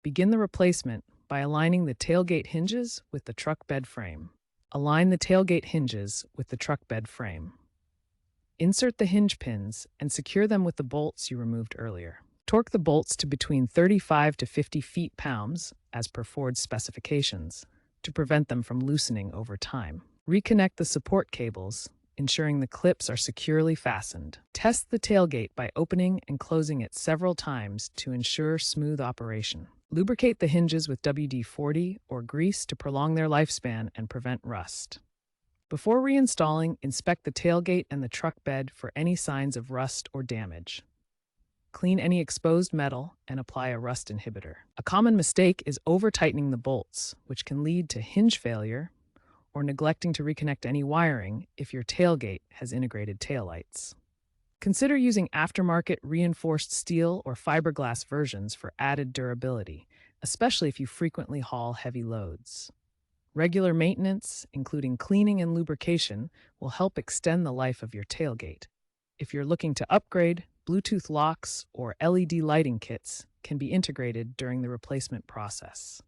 Begin the replacement by aligning the tailgate hinges with the truck bed frame. Align the tailgate hinges with the truck bed frame. Insert the hinge pins and secure them with the bolts you removed earlier. Torque the bolts to between 35 to 50 feet-pounds, as per Ford's specifications, to prevent them from loosening over time. Reconnect the support cables, ensuring the clips are securely fastened. Test the tailgate by opening and closing it several times to ensure smooth operation. Lubricate the hinges with WD-40 or grease to prolong their lifespan and prevent rust. Before reinstalling, inspect the tailgate and the truck bed for any signs of rust or damage. Clean any exposed metal and apply a rust inhibitor. A common mistake is over-tightening the bolts, which can lead to hinge failure or neglecting to reconnect any wiring if your tailgate has integrated taillights. Consider using aftermarket reinforced steel or fiberglass versions for added durability, especially if you frequently haul heavy loads. Regular maintenance, including cleaning and lubrication, will help extend the life of your tailgate. If you're looking to upgrade, Bluetooth locks or LED lighting kits can be integrated during the replacement process.